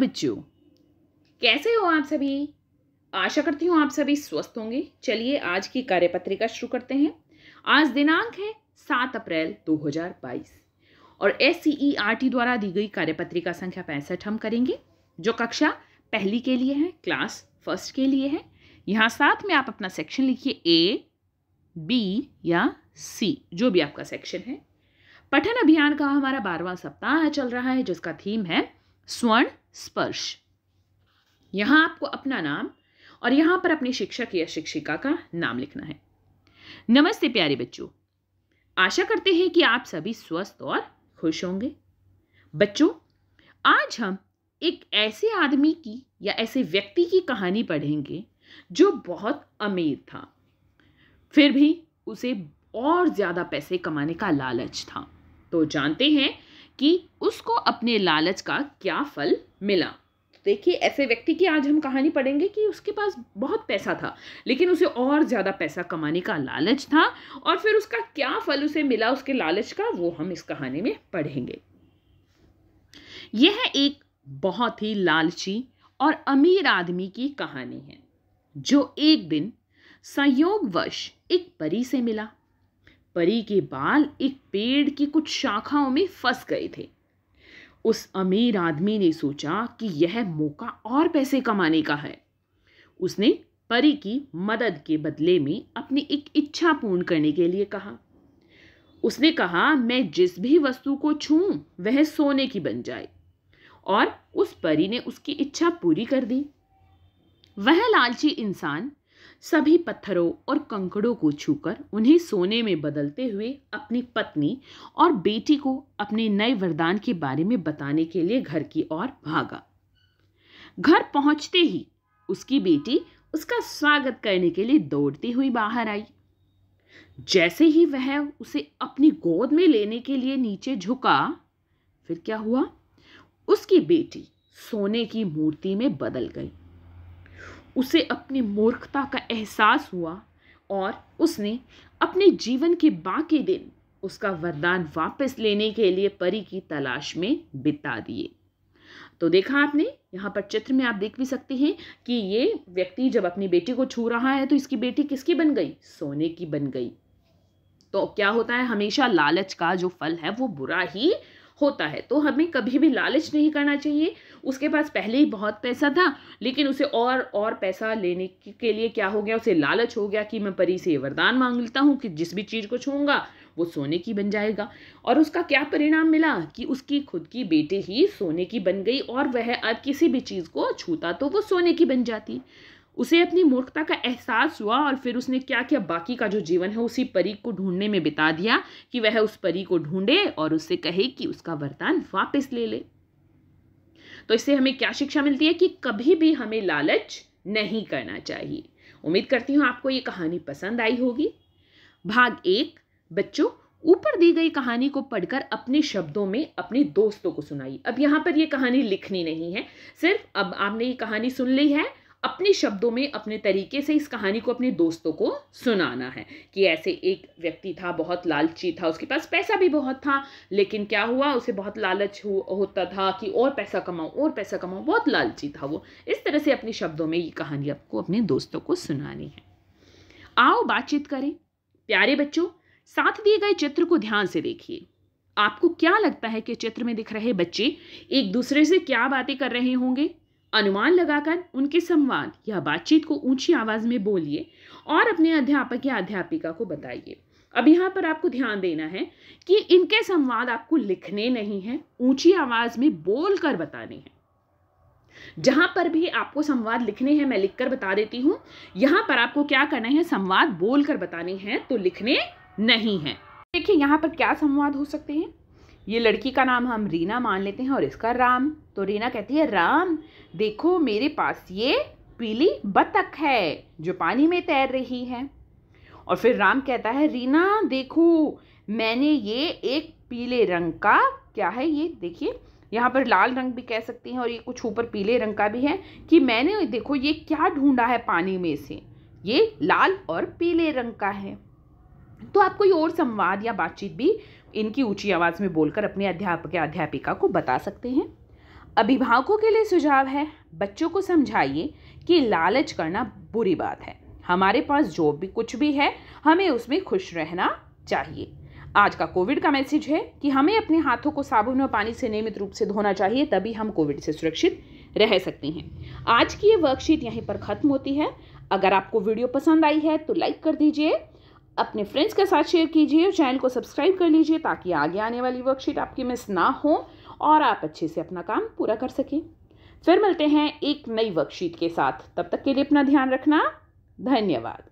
बच्चों, कैसे हो आप सभी? आशा करती हूँ आप सभी स्वस्थ होंगे। चलिए आज की कार्यपत्रिका शुरू करते हैं। आज दिनांक है 7 अप्रैल 2022 और SCERT द्वारा दी गई कार्यपत्रिका संख्या 65 हम करेंगे, जो कक्षा पहली के लिए है, क्लास फर्स्ट के लिए है। यहाँ साथ में आप अपना सेक्शन लिखिए, A, B या C, जो भी आपका सेक्शन है। पठन अभियान का हमारा 12वां सप्ताह चल रहा है, जिसका थीम है स्वर्ण स्पर्श। यहाँ आपको अपना नाम और यहाँ पर अपने शिक्षक या शिक्षिका का नाम लिखना है। नमस्ते प्यारे बच्चों, आशा करते हैं कि आप सभी स्वस्थ और खुश होंगे। बच्चों, आज हम एक ऐसे आदमी की या ऐसे व्यक्ति की कहानी पढ़ेंगे जो बहुत अमीर था, फिर भी उसे और ज्यादा पैसे कमाने का लालच था। तो जानते हैं कि उसको अपने लालच का क्या फल मिला। देखिए, ऐसे व्यक्ति की आज हम कहानी पढ़ेंगे कि उसके पास बहुत पैसा था, लेकिन उसे और ज़्यादा पैसा कमाने का लालच था, और फिर उसका क्या फल उसे मिला उसके लालच का, वो हम इस कहानी में पढ़ेंगे। यह एक बहुत ही लालची और अमीर आदमी की कहानी है, जो एक दिन संयोगवश एक परी से मिला। परी के बाल एक पेड़ की कुछ शाखाओं में फंस गए थे। उस अमीर आदमी ने सोचा कि यह मौका और पैसे कमाने का है। उसने परी की मदद के बदले में अपनी एक इच्छा पूर्ण करने के लिए कहा। उसने कहा, मैं जिस भी वस्तु को छूऊं वह सोने की बन जाए, और उस परी ने उसकी इच्छा पूरी कर दी। वह लालची इंसान सभी पत्थरों और कंकड़ों को छूकर उन्हें सोने में बदलते हुए अपनी पत्नी और बेटी को अपने नए वरदान के बारे में बताने के लिए घर की ओर भागा। घर पहुंचते ही उसकी बेटी उसका स्वागत करने के लिए दौड़ती हुई बाहर आई। जैसे ही वह उसे अपनी गोद में लेने के लिए नीचे झुका, फिर क्या हुआ? उसकी बेटी सोने की मूर्ति में बदल गई। उसे अपनी मूर्खता का एहसास हुआ और उसने अपने जीवन के बाकी दिन उसका वरदान वापस लेने के लिए परी की तलाश में बिता दिए। तो देखा आपने, यहाँ पर चित्र में आप देख भी सकते हैं कि ये व्यक्ति जब अपनी बेटी को छू रहा है तो इसकी बेटी किसकी बन गई? सोने की बन गई। तो क्या होता है, हमेशा लालच का जो फल है वो बुरा ही होता है। तो हमें कभी भी लालच नहीं करना चाहिए। उसके पास पहले ही बहुत पैसा था, लेकिन उसे और पैसा लेने के लिए क्या हो गया, उसे लालच हो गया कि मैं परी से वरदान मांग लेता हूँ कि जिस भी चीज़ को छूऊंगा वो सोने की बन जाएगा। और उसका क्या परिणाम मिला कि उसकी खुद की बेटी ही सोने की बन गई, और वह अब किसी भी चीज़ को छूता तो वो सोने की बन जाती। उसे अपनी मूर्खता का एहसास हुआ और फिर उसने क्या किया, बाकी का जो जीवन है उसी परी को ढूंढने में बिता दिया कि वह उस परी को ढूंढे और उससे कहे कि उसका वरदान वापस ले ले। तो इससे हमें क्या शिक्षा मिलती है कि कभी भी हमें लालच नहीं करना चाहिए। उम्मीद करती हूँ आपको ये कहानी पसंद आई होगी। भाग 1। बच्चों, ऊपर दी गई कहानी को पढ़कर अपने शब्दों में अपने दोस्तों को सुनाइए। अब यहाँ पर ये कहानी लिखनी नहीं है, सिर्फ अब आपने ये कहानी सुन ली है, अपने शब्दों में अपने तरीके से इस कहानी को अपने दोस्तों को सुनाना है कि ऐसे एक व्यक्ति था, बहुत लालची था, उसके पास पैसा भी बहुत था, लेकिन क्या हुआ, उसे बहुत लालच होता था कि और पैसा कमाओ, बहुत लालची था वो। इस तरह से अपने शब्दों में ये कहानी आपको अपने दोस्तों को सुनानी है। आओ बातचीत करें। प्यारे बच्चों, साथ दिए गए चित्र को ध्यान से देखिए। आपको क्या लगता है कि चित्र में दिख रहे बच्चे एक दूसरे से क्या बातें कर रहे होंगे? अनुमान लगाकर उनके संवाद या बातचीत को ऊंची आवाज में बोलिए और अपने अध्यापक या अध्यापिका को बताइए। अब यहाँ पर आपको ध्यान देना है कि इनके संवाद आपको लिखने नहीं हैं, ऊंची आवाज में बोलकर बताने हैं। जहां पर भी आपको संवाद लिखने हैं, मैं लिखकर बता देती हूँ, यहाँ पर आपको क्या करना है, संवाद बोलकर बताने हैं, तो लिखने नहीं है। देखिए यहाँ पर क्या संवाद हो सकते हैं। ये लड़की का नाम हम रीना मान लेते हैं और इसका राम। तो रीना कहती है, राम देखो मेरे पास ये पीली बतख है जो पानी में तैर रही है। और फिर राम कहता है, रीना देखो मैंने ये एक पीले रंग का, क्या है ये, देखिए यहाँ पर लाल रंग भी कह सकती हैं और ये कुछ ऊपर पीले रंग का भी है, कि मैंने देखो ये क्या ढूंढा है पानी में से, ये लाल और पीले रंग का है। तो आप कोई और संवाद या बातचीत भी इनकी ऊंची आवाज में बोलकर अपने अध्यापक या अध्यापिका को बता सकते हैं। अभिभावकों के लिए सुझाव है, बच्चों को समझाइए कि लालच करना बुरी बात है। हमारे पास जो भी कुछ भी है हमें उसमें खुश रहना चाहिए। आज का कोविड का मैसेज है कि हमें अपने हाथों को साबुन और पानी से नियमित रूप से धोना चाहिए, तभी हम कोविड से सुरक्षित रह सकते हैं। आज की ये वर्कशीट यहीं पर खत्म होती है। अगर आपको वीडियो पसंद आई है तो लाइक कर दीजिए, अपने फ्रेंड्स के साथ शेयर कीजिए और चैनल को सब्सक्राइब कर लीजिए ताकि आगे आने वाली वर्कशीट आपकी मिस ना हो और आप अच्छे से अपना काम पूरा कर सकें। फिर मिलते हैं एक नई वर्कशीट के साथ, तब तक के लिए अपना ध्यान रखना। धन्यवाद।